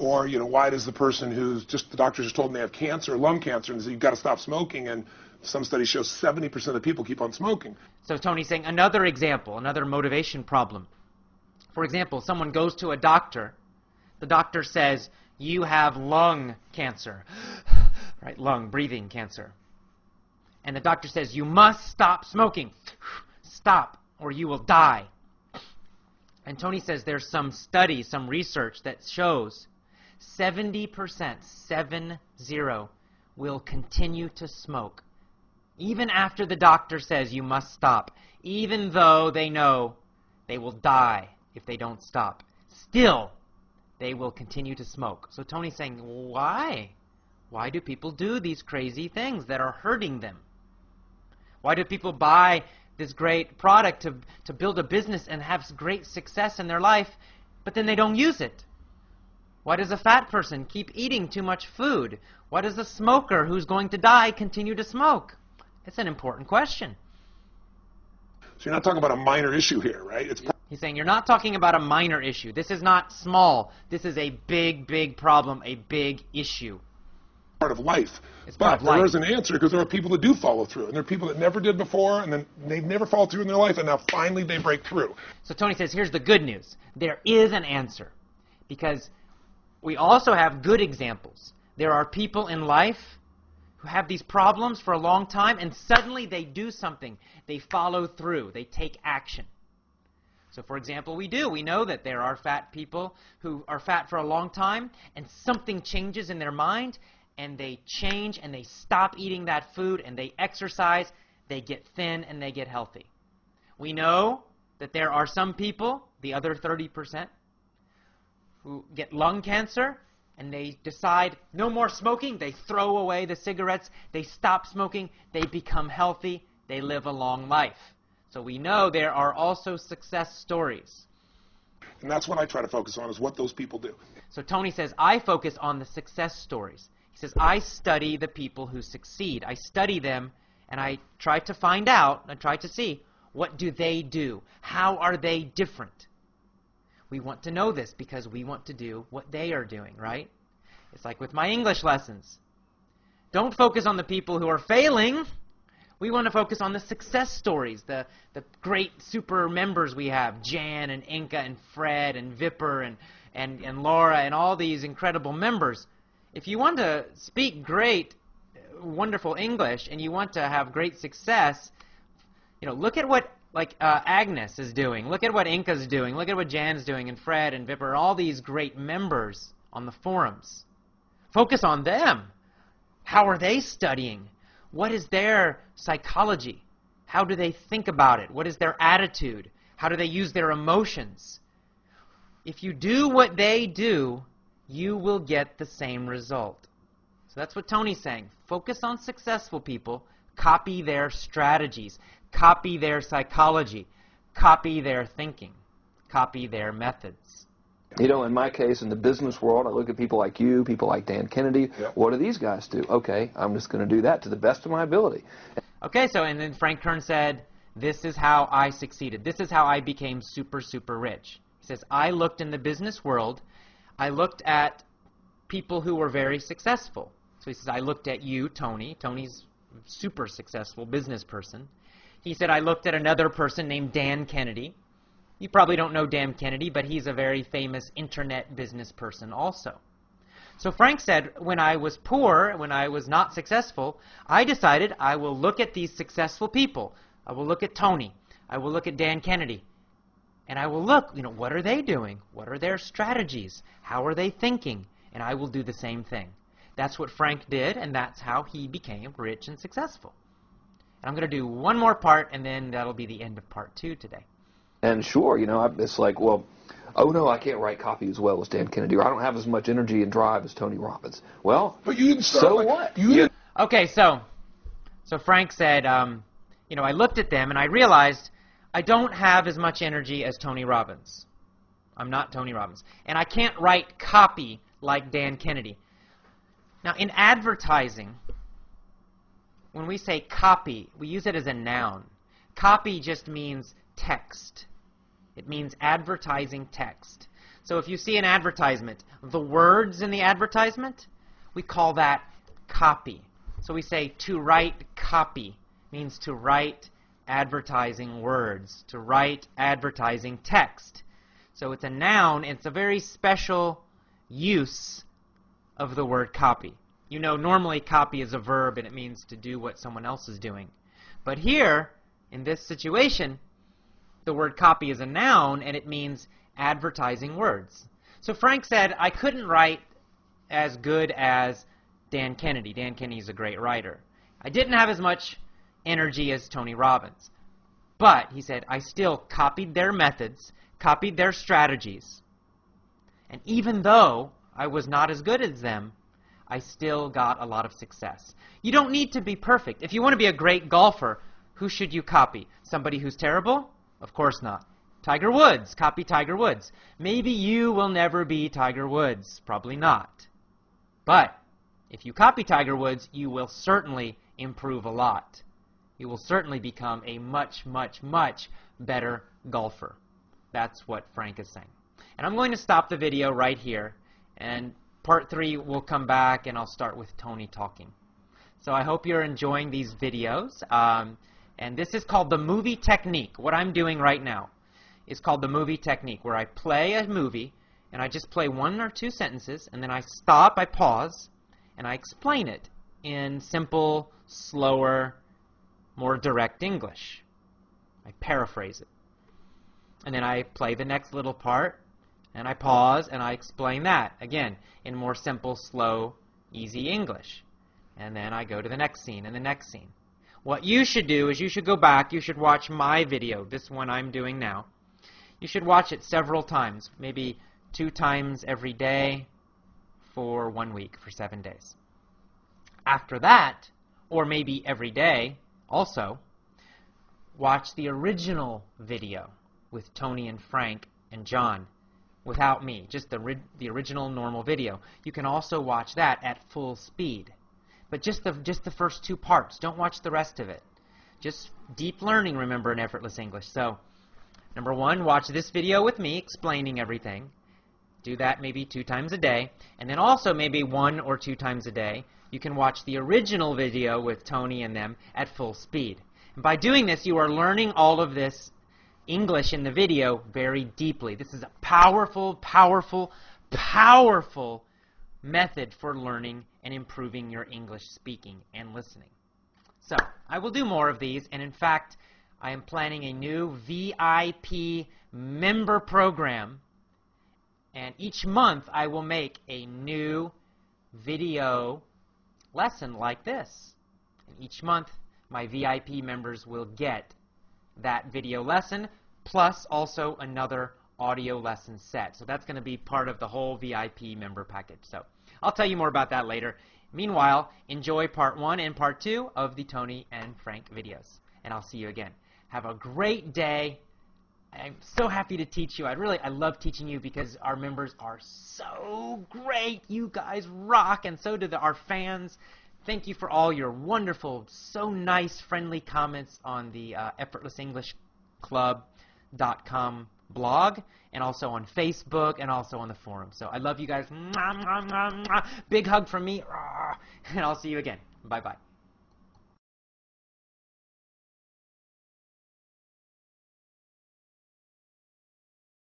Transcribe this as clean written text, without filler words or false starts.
Or, why does the person the doctor just told them they have cancer, lung cancer, and said, you've got to stop smoking, and some studies show 70% of people keep on smoking. So Tony's saying another example, another motivation problem. For example, someone goes to a doctor. The doctor says, you have lung cancer, right? Lung, breathing cancer. And the doctor says, you must stop smoking. Stop, or you will die. And Tony says there's some study, some research that shows 70%, 70, will continue to smoke. Even after the doctor says you must stop. Even though they know they will die if they don't stop. Still, they will continue to smoke. So Tony's saying, why? Why do people do these crazy things that are hurting them? Why do people buy this great product to build a business and have great success in their life, but then they don't use it? Why does a fat person keep eating too much food? Why does a smoker who's going to die continue to smoke? It's an important question. So you're not talking about a minor issue here, right? He's saying you're not talking about a minor issue. This is not small. This is a big, big problem, a big issue. Part of life. It's part of But there life. is an answer, because there are people that do follow through, and there are people that never did before, and then they've never followed through in their life, and now finally they break through. So Tony says, here's the good news. There is an answer, because we also have good examples. There are people in life who have these problems for a long time, and suddenly they do something. They follow through. They take action. So, for example, we know that there are fat people who are fat for a long time, and something changes in their mind, and they change, and they stop eating that food, and they exercise, they get thin, and they get healthy. We know that there are some people, the other 30%, who get lung cancer, and they decide no more smoking. They throw away the cigarettes. They stop smoking. They become healthy. They live a long life. So we know there are also success stories. And that's what I try to focus on, is what those people do. So Tony says, I focus on the success stories. He says, I study the people who succeed. I study them, and I try to find out, I try to see, what do they do? How are they different? We want to know this because we want to do what they are doing, right? It's like with my English lessons. Don't focus on the people who are failing. We want to focus on the success stories, the great super members we have, Jan and Inka and Fred and Vipper and Laura and all these incredible members. If you want to speak great, wonderful English and you want to have great success, look at what Agnes is doing. Look at what Inka's doing. Look at what Jan's doing, and Fred and Vipper, all these great members on the forums. Focus on them. How are they studying? What is their psychology? How do they think about it? What is their attitude? How do they use their emotions? If you do what they do, you will get the same result. So that's what Tony's saying. Focus on successful people. Copy their strategies. Copy their psychology. Copy their thinking. Copy their methods. In my case, in the business world, I look at people like you, people like Dan Kennedy. Yep. What do these guys do? Okay, I'm just going to do that to the best of my ability. Okay, and then Frank Kern said, this is how I succeeded. This is how I became super, super rich. He says, I looked in the business world. I looked at people who were very successful. So he says, I looked at you, Tony. Tony's a super successful business person. He said, I looked at another person named Dan Kennedy. You probably don't know Dan Kennedy, but he's a very famous internet business person also. So Frank said, when I was poor, when I was not successful, I decided I will look at these successful people. I will look at Tony. I will look at Dan Kennedy. And I will look, what are they doing? What are their strategies? How are they thinking? And I will do the same thing. That's what Frank did, and that's how he became rich and successful. And I'm going to do one more part, and then that'll be the end of part 2 today. And sure, it's like, well, oh no, I can't write copy as well as Dan Kennedy, or I don't have as much energy and drive as Tony Robbins. Well, but you didn't start so what? Okay, so Frank said, I looked at them and I realized I don't have as much energy as Tony Robbins. I'm not Tony Robbins. And I can't write copy like Dan Kennedy. Now, in advertising, when we say copy, we use it as a noun. Copy just means text. It means advertising text. So if you see an advertisement, the words in the advertisement, we call that copy. So we say to write copy means to write advertising words, to write advertising text. So it's a noun, it's a very special use of the word copy. You know, normally copy is a verb and it means to do what someone else is doing. But here, in this situation, the word copy is a noun and it means advertising words. So Frank said, I couldn't write as good as Dan Kennedy. Dan Kennedy is a great writer. I didn't have as much energy as Tony Robbins. But, he said, I still copied their methods, copied their strategies. And even though I was not as good as them, I still got a lot of success. You don't need to be perfect. If you want to be a great golfer, who should you copy? Somebody who's terrible? Of course not. Tiger Woods. Copy Tiger Woods. Maybe you will never be Tiger Woods. Probably not. But if you copy Tiger Woods, you will certainly improve a lot. You will certainly become a much, much, much better golfer. That's what Frank is saying. And I'm going to stop the video right here. And part 3 will come back and I'll start with Tony talking. So I hope you're enjoying these videos. And this is called the movie technique. What I'm doing right now is called the movie technique, where I play a movie and I just play 1 or 2 sentences and then I stop, I pause, and I explain it in simple, slower, more direct English. I paraphrase it. And then I play the next little part and I pause and I explain that, again, in more simple, slow, easy English. And then I go to the next scene and the next scene. What you should do is you should go back, you should watch my video, this one I'm doing now. You should watch it several times, maybe 2 times every day for 1 week, for 7 days. After that, or maybe every day also, watch the original video with Tony and Frank and John, without me, just the original normal video. You can also watch that at full speed. But just the first 2 parts. Don't watch the rest of it. Just deep learning, remember, in Effortless English. So, number 1, watch this video with me explaining everything. Do that maybe 2 times a day. And then also maybe 1 or 2 times a day, you can watch the original video with Tony and them at full speed. And by doing this, you are learning all of this English in the video very deeply. This is a powerful, powerful, powerful method for learning and improving your English speaking and listening. So, I will do more of these, and in fact, I am planning a new VIP member program, and each month I will make a new video lesson like this. And each month, my VIP members will get that video lesson, plus also another audio lesson set. So that's going to be part of the whole VIP member package. So I'll tell you more about that later. Meanwhile, enjoy part 1 and part 2 of the Tony and Frank videos. And I'll see you again. Have a great day. I'm so happy to teach you. I love teaching you because our members are so great. You guys rock, and so do our fans. Thank you for all your wonderful, so nice, friendly comments on the EffortlessEnglishClub.com blog, and also on Facebook, and also on the forum. So I love you guys. Big hug from me, and I'll see you again. Bye-bye.